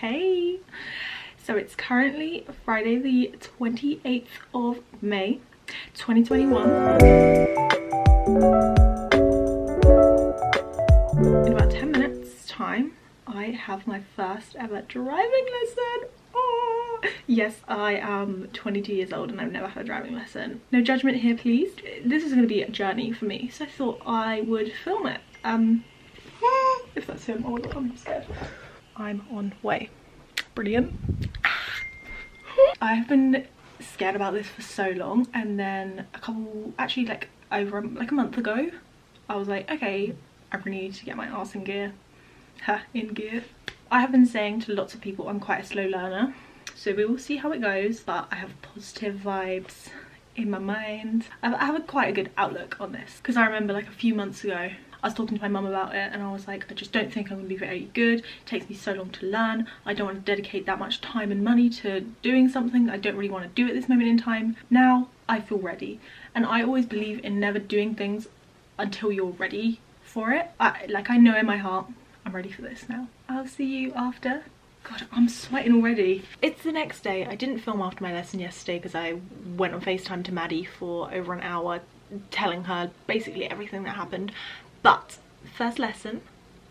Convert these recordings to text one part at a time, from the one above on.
Hey! So it's currently Friday the 28th of May 2021. In about 10 minutes time I have my first ever driving lesson. Oh! Yes, I am 22 years old and I've never had a driving lesson. No judgment here please. This is going to be a journey for me, so I thought I would film it. If that's him. Oh my god, I'm scared. I'm on way. Brilliant. I've been scared about this for so long, and then over a month ago I was like, okay, I really need to get my arse in gear. In gear. I have been saying to lots of people I'm quite a slow learner, so we will see how it goes, but I have positive vibes in my mind. I have quite a good outlook on this, because I remember like a few months ago I was talking to my mum about it and I was like, I just don't think I'm going to be very good. It takes me so long to learn. I don't want to dedicate that much time and money to doing something I don't really want to do at this moment in time. Now I feel ready, and I always believe in never doing things until you're ready for it. I know in my heart I'm ready for this now. I'll see you after. God, I'm sweating already. It's the next day. I didn't film after my lesson yesterday because I went on FaceTime to Maddie for over an hour telling her basically everything that happened. But first lesson,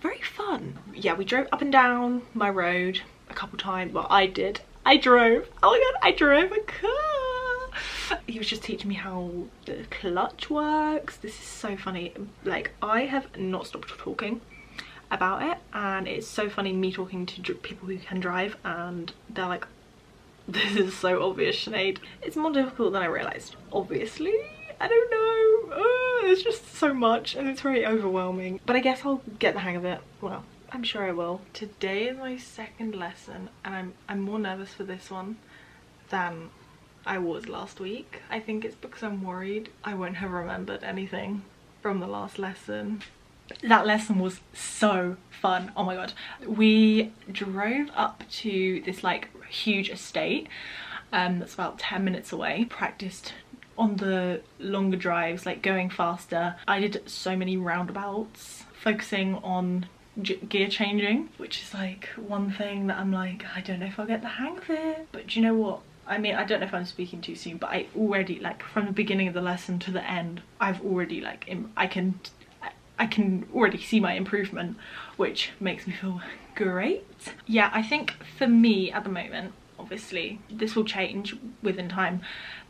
very fun. Yeah, we drove up and down my road a couple times. Well, I did. I drove. Oh my god, I drove a car. He was just teaching me how the clutch works. This is so funny. Like, I have not stopped talking about it, and it's so funny me talking to people who can drive and they're like, this is so obvious, Sinead. It's more difficult than I realised, obviously. I don't know. It's just so much and it's very overwhelming, but I guess I'll get the hang of it. Well, I'm sure I will. Today is my second lesson and I'm more nervous for this one than I was last week. I think it's because I'm worried I won't have remembered anything from the last lesson. That lesson was so fun. Oh my god. We drove up to this like huge estate that's about 10 minutes away. Practiced on the longer drives, like going faster. I did so many roundabouts, focusing on gear changing, which is like one thing that I'm like, I don't know if I'll get the hang of it. But do you know what? I mean, I don't know if I'm speaking too soon, but I already, like, from the beginning of the lesson to the end, I've already like, I can already see my improvement, which makes me feel great. Yeah, I think for me at the moment, obviously this will change within time,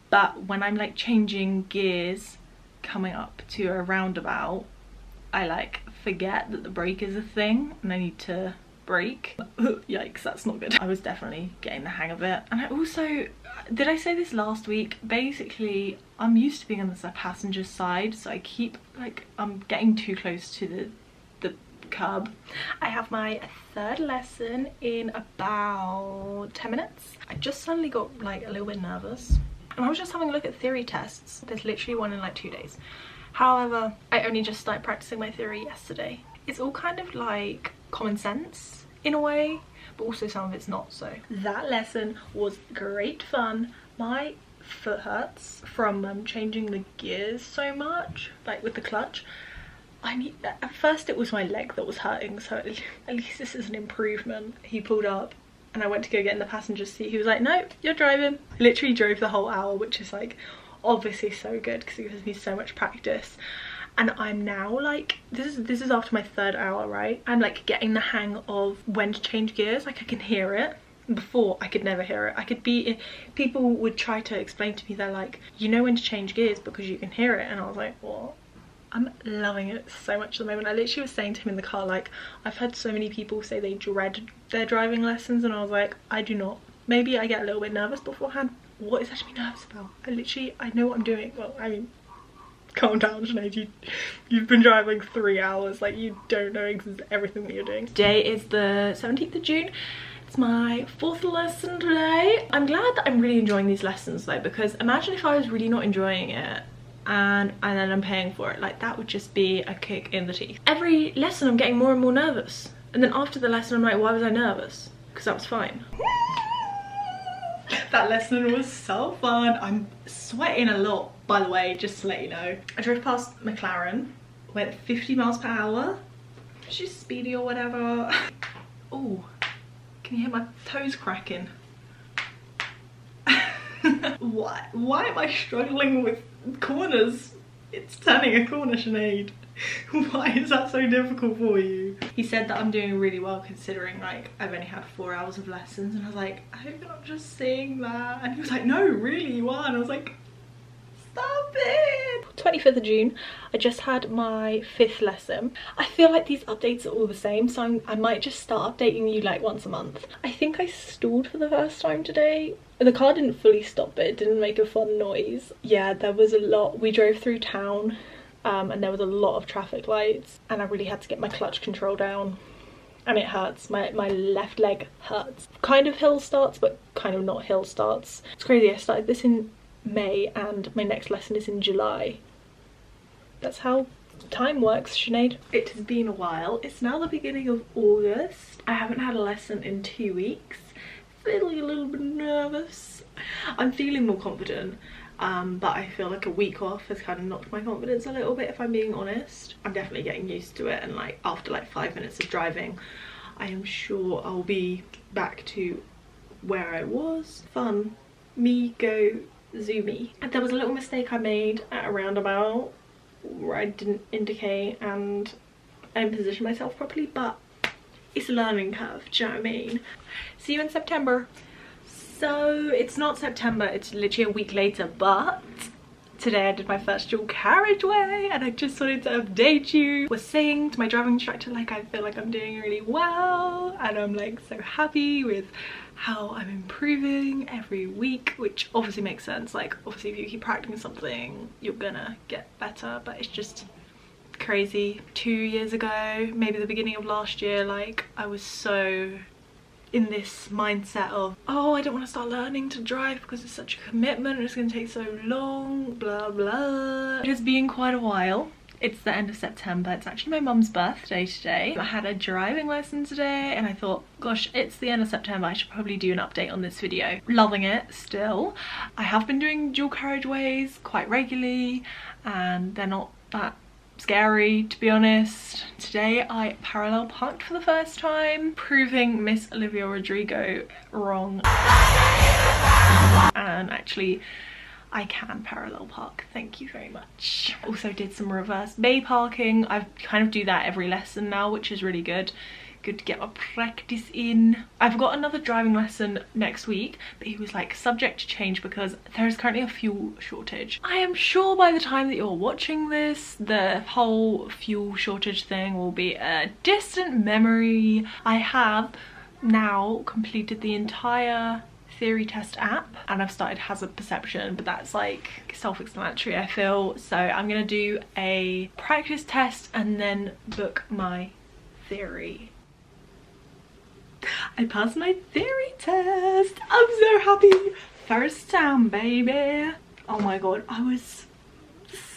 but when I'm like changing gears coming up to a roundabout, I like forget that the brake is a thing and I need to brake. Yikes, that's not good. I was definitely getting the hang of it. And I also, did I say this last week? Basically, I'm used to being on the passenger side, so I keep like, I'm getting too close to the curb. I have my third lesson in about 10 minutes. I just suddenly got like a little bit nervous. And I was just having a look at theory tests. There's literally one in like 2 days. However, I only just started practicing my theory yesterday. It's all kind of like common sense in a way, but also some of it's not so. That lesson was great fun. My foot hurts from changing the gears so much, like with the clutch. At first it was my leg that was hurting, so at least this is an improvement. He pulled up and I went to go get in the passenger seat. He was like, no, you're driving. Literally drove the whole hour, which is like obviously so good because it gives me so much practice. And I'm now like, this is after my third hour, right? I'm like getting the hang of when to change gears. Like, I can hear it. Before I could never hear it. People would try to explain to me, they're like, you know when to change gears because you can hear it. And I was like, what? I'm loving it so much at the moment. I literally was saying to him in the car, like, I've heard so many people say they dread their driving lessons, and I was like, I do not. Maybe I get a little bit nervous beforehand. What is there to be nervous about? I know what I'm doing. Well, I mean, calm down, Sinead. You've been driving 3 hours. Like, you don't know everything that you're doing. Today is the 17th of June. It's my 4th lesson today. I'm glad that I'm really enjoying these lessons though, because imagine if I was really not enjoying it and then I'm paying for it. Like, that would just be a kick in the teeth. Every lesson I'm getting more and more nervous, and then after the lesson I'm like, why was I nervous? Because that was fine. That lesson was so fun. I'm sweating a lot, by the way, just to let you know. I drove past McLaren, went 50 miles per hour. She's speedy or whatever. Oh, Can you hear my toes cracking? Why am I struggling with corners? It's turning a corner, Sinead. Why is that so difficult for you? He said that I'm doing really well considering like I've only had 4 hours of lessons, and I was like, I hope you're not just saying that. And he was like, no, really you are. And I was like, stop it. 25th of June, I just had my 5th lesson. I feel like these updates are all the same, so I might just start updating you like once a month. I think I stalled for the first time today. The car didn't fully stop, but it didn't make a fun noise. Yeah, there was a lot. We drove through town and there was a lot of traffic lights, and I really had to get my clutch control down. And it hurts. My left leg hurts. Kind of hill starts, but kind of not hill starts. It's crazy. I started this in May and my next lesson is in July. That's how time works, Sinead. It has been a while. It's now the beginning of August. I haven't had a lesson in 2 weeks. Feeling a little bit nervous. I'm feeling more confident, but I feel like a week off has kind of knocked my confidence a little bit, if I'm being honest. I'm definitely getting used to it, and like after like 5 minutes of driving, I am sure I'll be back to where I was. Fun. Me go zoomy. And there was a little mistake I made at a roundabout where I didn't indicate and I didn't position myself properly, but it's a learning curve, do you know what I mean? See you in September. So it's not September, it's literally a week later, but today I did my first dual carriageway and I just wanted to update you. I was saying to my driving instructor like I feel like I'm doing really well, and I'm like so happy with how I'm improving every week, which obviously makes sense. Like obviously if you keep practicing something you're gonna get better, but it's just crazy. 2 years ago, maybe the beginning of last year, like I was so in this mindset of, oh, I don't want to start learning to drive because it's such a commitment and it's going to take so long, blah blah. It has been quite a while. It's the end of September. It's actually my mum's birthday today. I had a driving lesson today and I thought, gosh, it's the end of September, I should probably do an update on this video. Loving it still. I have been doing dual carriageways quite regularly and they're not that scary, to be honest. Today I parallel parked for the first time, proving Miss Olivia Rodrigo wrong. And actually I can parallel park, thank you very much. Also did some reverse bay parking. I kind of do that every lesson now, which is really good. Good to get my practice in. I've got another driving lesson next week, but he was like subject to change because there is currently a fuel shortage. I am sure by the time that you're watching this, the whole fuel shortage thing will be a distant memory. I have now completed the entire theory test app and I've started hazard perception, but that's like self-explanatory, I feel. So I'm gonna do a practice test and then book my theory. I passed my theory test. I'm so happy. First time, baby. Oh my god, I was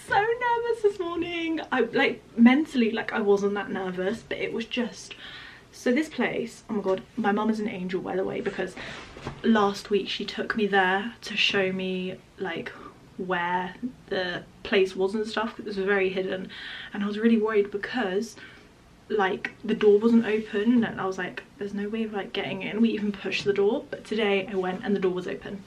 so nervous this morning. I like mentally, like I wasn't that nervous, but it was just, so this place, oh my god, my mum is an angel, by the way, because last week she took me there to show me like where the place was and stuff. It was very hidden and I was really worried because like the door wasn't open and I was like, there's no way of like getting in. We even pushed the door, but today I went and the door was open.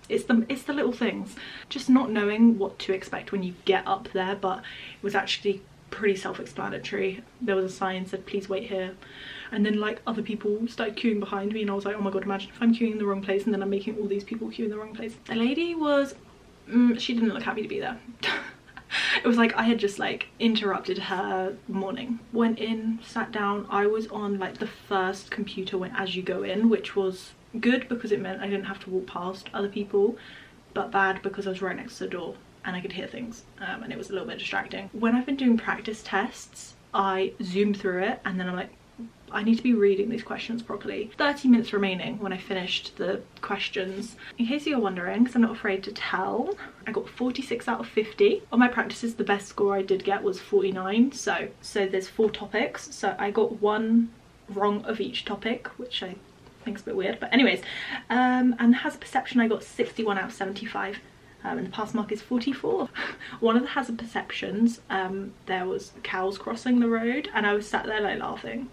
It's the little things, just not knowing what to expect when you get up there, but it was actually pretty self-explanatory. There was a sign that said please wait here, and then like other people started queuing behind me and I was like, oh my god, imagine if I'm queuing in the wrong place and then I'm making all these people queue in the wrong place. The lady was she didn't look happy to be there. It was like I had just like interrupted her morning. Went in, sat down. I was on like the first computer when as you go in, which was good because it meant I didn't have to walk past other people, but bad because I was right next to the door and I could hear things and it was a little bit distracting. When I've been doing practice tests, I zoom through it and then I'm like, I need to be reading these questions properly. 30 minutes remaining when I finished the questions. In case you're wondering, because I'm not afraid to tell, I got 46 out of 50. On my practices, the best score I did get was 49. So there's 4 topics. So I got 1 wrong of each topic, which I think is a bit weird. But anyways, and hazard perception, I got 61 out of 75. And the pass mark is 44. One of the hazard perceptions, there was cows crossing the road and I was sat there like laughing.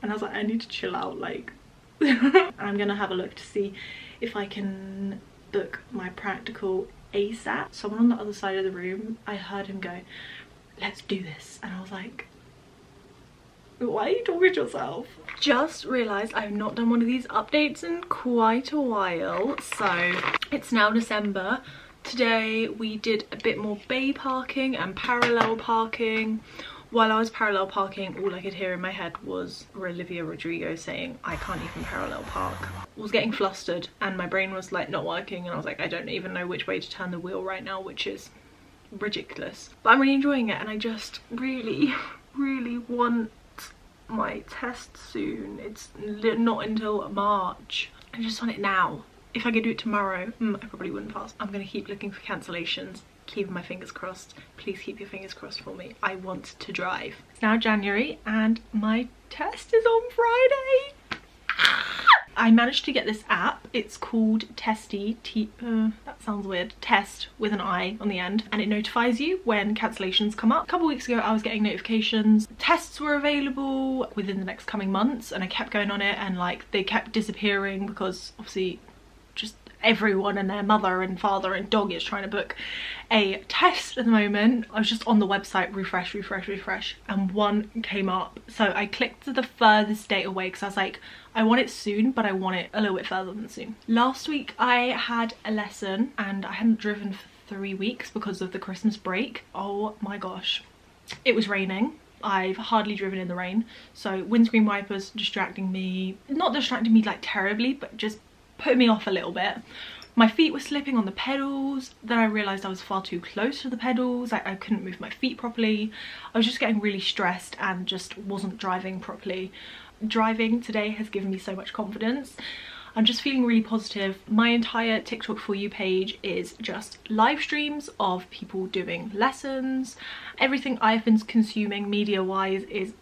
And I was like, I need to chill out, like, I'm gonna have a look to see if I can book my practical ASAP. Someone on the other side of the room, I heard him go, let's do this, and I was like, why are you talking to yourself? Just realised I've not done one of these updates in quite a while. So it's now December. Today we did a bit more bay parking and parallel parking. While I was parallel parking, all I could hear in my head was Olivia Rodrigo saying, I can't even parallel park. I was getting flustered and my brain was like not working, and I was like, I don't even know which way to turn the wheel right now, which is ridiculous. But I'm really enjoying it, and I just really want my test soon. It's not until March. I just want it now. If I could do it tomorrow, I probably wouldn't pass. I'm gonna keep looking for cancellations, keeping my fingers crossed. Please keep your fingers crossed for me. I want to drive. It's now January and my test is on Friday. I managed to get this app. It's called Testy, that sounds weird, Test with an I on the end, and it notifies you when cancellations come up. A couple weeks ago I was getting notifications tests were available within the next coming months, and I kept going on it, and like they kept disappearing because obviously just everyone and their mother and father and dog is trying to book a test at the moment. I was just on the website, refresh, and one came up. So I clicked to the furthest date away because I was like, I want it soon, but I want it a little bit further than soon. Last week I had a lesson and I hadn't driven for 3 weeks because of the Christmas break. Oh my gosh, it was raining. I've hardly driven in the rain, so windscreen wipers distracting me, not distracting me like terribly, but just put me off a little bit. My feet were slipping on the pedals. Then I realised I was far too close to the pedals. I couldn't move my feet properly. I was just getting really stressed and just wasn't driving properly. Driving today has given me so much confidence. I'm just feeling really positive. My entire TikTok For You page is just live streams of people doing lessons. Everything I've been consuming media wise is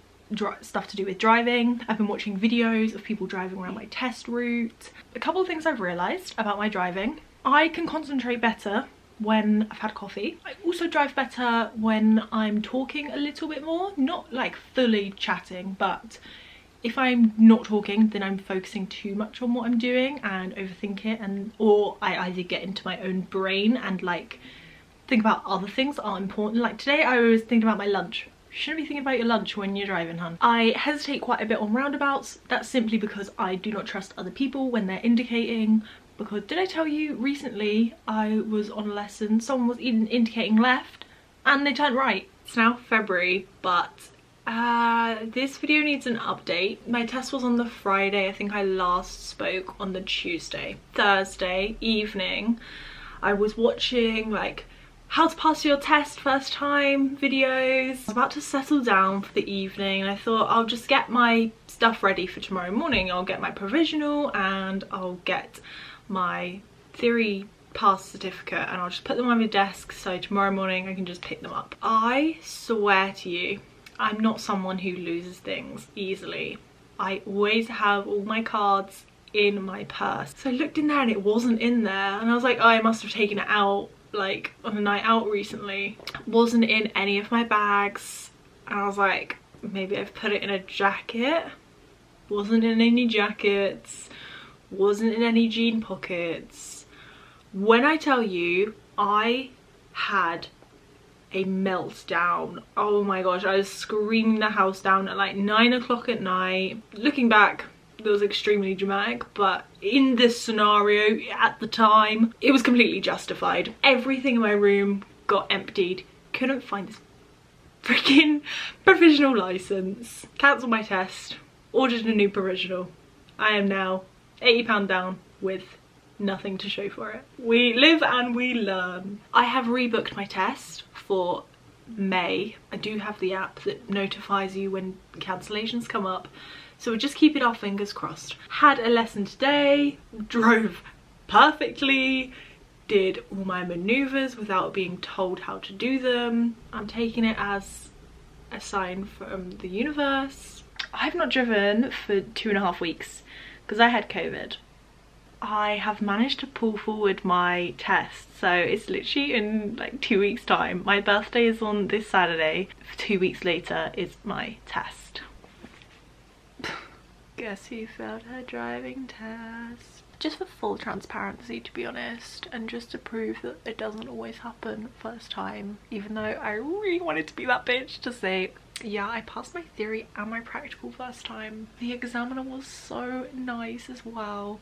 stuff to do with driving. I've been watching videos of people driving around my test route. A couple of things I've realised about my driving: I can concentrate better when I've had coffee. I also drive better when I'm talking a little bit more, not like fully chatting, but if I'm not talking then I'm focusing too much on what I'm doing and overthink it, and or I either get into my own brain and like think about other things that aren't important. Like today I was thinking about my lunch. You shouldn't be thinking about your lunch when you're driving, hun. I hesitate quite a bit on roundabouts. That's simply because I do not trust other people when they're indicating. Because did I tell you recently I was on a lesson, someone was even indicating left and they turned right. It's now February, but this video needs an update. My test was on the Friday. I think I last spoke on the Tuesday. Thursday evening I was watching like how to pass your test first time videos. I was about to settle down for the evening and I thought I'll just get my stuff ready for tomorrow morning. I'll get my provisional and I'll get my theory pass certificate and I'll just put them on my desk so tomorrow morning I can just pick them up. I swear to you, I'm not someone who loses things easily. I always have all my cards in my purse. So I looked in there and it wasn't in there, and I was like, oh, I must have taken it out like on a night out recently. Wasn't in any of my bags, and I was like, maybe I've put it in a jacket. Wasn't in any jackets, wasn't in any jean pockets. When I tell you, I had a meltdown. Oh my gosh, I was screaming the house down at like 9 o'clock at night. Looking back, it was extremely dramatic, but in this scenario at the time it was completely justified. Everything in my room got emptied. Couldn't find this freaking provisional license. Cancelled my test, ordered a new provisional. I am now £80 down with nothing to show for it. We live and we learn. I have rebooked my test for May. I do have the app that notifies you when cancellations come up, so we're just keeping our fingers crossed. Had a lesson today, drove perfectly, did all my maneuvers without being told how to do them. I'm taking it as a sign from the universe. I've not driven for 2.5 weeks because I had COVID. I have managed to pull forward my test, so it's literally in like 2 weeks time. My birthday is on this Saturday. 2 weeks later is my test. Guess who failed her driving test? Just for full transparency, to be honest, and just to prove that it doesn't always happen first time, even though I really wanted to be that bitch to say, yeah, I passed my theory and my practical first time. The examiner was so nice as well,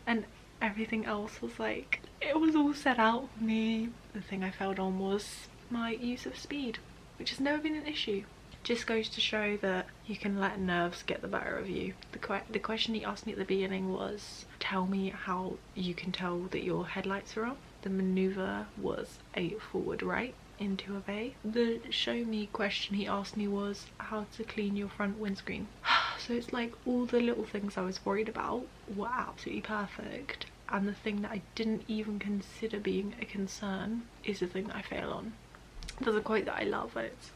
and everything else was like, it was all set out for me. The thing I failed on was my use of speed, which has never been an issue. Just goes to show that you can let nerves get the better of you. The question he asked me at the beginning was, tell me how you can tell that your headlights are on. The maneuver was a forward right into a bay. The show me question he asked me was how to clean your front windscreen. So it's like all the little things I was worried about were absolutely perfect, and the thing that I didn't even consider being a concern is the thing that I fail on. There's a quote that I love, and it's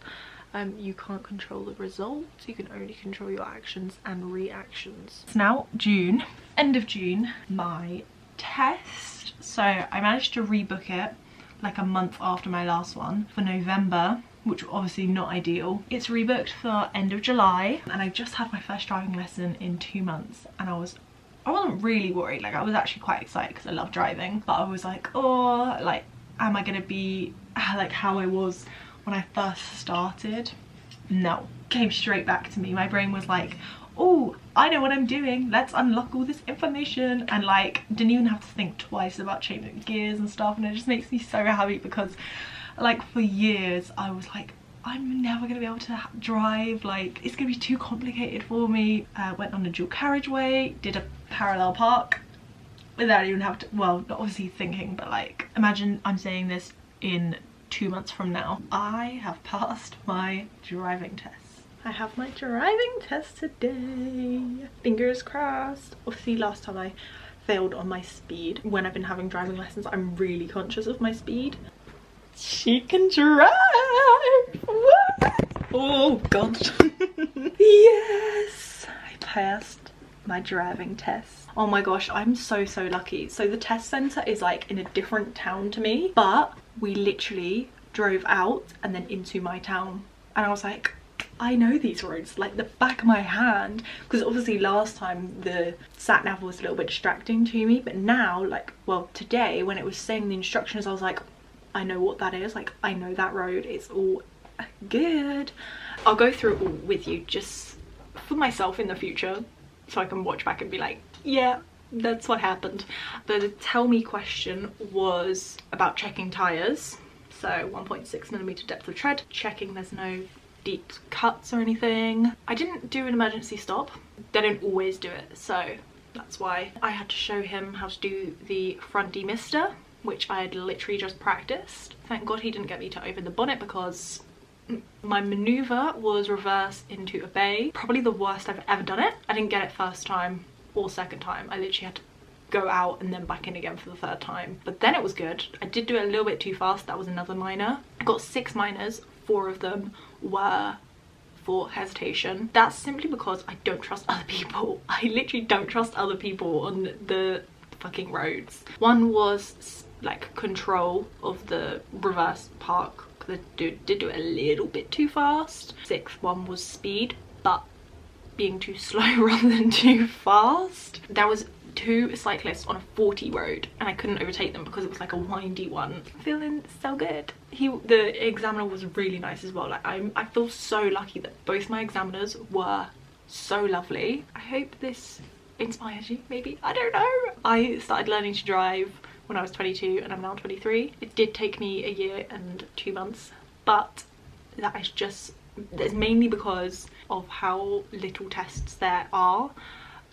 you can't control the results, you can only control your actions and reactions. It's now June, end of June, my test. So I managed to rebook it like a month after my last one for November, which was obviously not ideal. It's rebooked for end of July, and I just had my first driving lesson in 2 months, and I wasn't really worried. Like, I was actually quite excited because I love driving, but I was like, oh, like, am I gonna be like how I was when I first started? No, came straight back to me. My brain was like, oh, I know what I'm doing, let's unlock all this information, and like didn't even have to think twice about changing gears and stuff. And it just makes me so happy because like for years I was like, I'm never gonna be able to drive, like it's gonna be too complicated for me. Went on a dual carriageway, did a parallel park without even having to, well, not obviously thinking, but like imagine I'm saying this in 2 months from now. I have passed my driving test. I have my driving test today. Fingers crossed. Obviously last time I failed on my speed. When I've been having driving lessons, I'm really conscious of my speed. She can drive! What? Oh god. Yes! I passed my driving test. Oh my gosh, I'm so lucky. So the test centre is like in a different town to me, but we literally drove out and then into my town, and I was like, I know these roads like the back of my hand, because obviously last time the sat nav was a little bit distracting to me, but now, like, well, today when it was saying the instructions, I was like, I know what that is, like I know that road, it's all good. I'll go through it all with you just for myself in the future, so I can watch back and be like, yeah, that's what happened. The tell me question was about checking tyres. So 1.6mm depth of tread, checking there's no deep cuts or anything. I didn't do an emergency stop. They don't always do it, so that's why I had to show him how to do the front demister, which I had literally just practiced. Thank God he didn't get me to open the bonnet, because my maneuver was reverse into a bay. Probably the worst I've ever done it. I didn't get it first time or second time. I literally had to go out and then back in again for the third time, but then it was good. I did do it a little bit too fast. That was another minor. I got 6 minors, 4 of them were for hesitation. That's simply because I don't trust other people. I literally don't trust other people on the fucking roads. One was like control of the reverse park, because I did do it a little bit too fast. 6th one was speed, but being too slow rather than too fast. There was 2 cyclists on a 40 road and I couldn't overtake them because it was like a windy one. Feeling so good. The examiner was really nice as well. Like I feel so lucky that both my examiners were so lovely. I hope this inspires you, maybe, I don't know. I started learning to drive when I was 22 and I'm now 23. It did take me a year and 2 months, but that is just, that's mainly because of how little tests there are.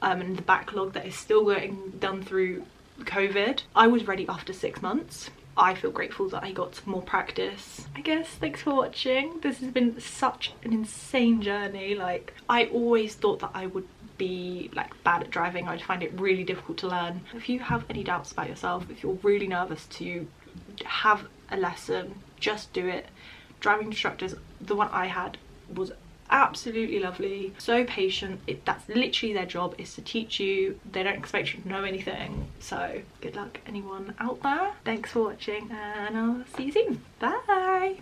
And the backlog that is still getting done through COVID. I was ready after 6 months. I feel grateful that I got some more practice. I guess thanks for watching. This has been such an insane journey. Like, I always thought that I would be like bad at driving. I'd find it really difficult to learn. If you have any doubts about yourself, if you're really nervous to have a lesson, just do it. Driving instructors, the one I had was absolutely lovely, so patient. That's literally their job, is to teach you. They don't expect you to know anything, so good luck anyone out there. Thanks for watching and I'll see you soon. Bye.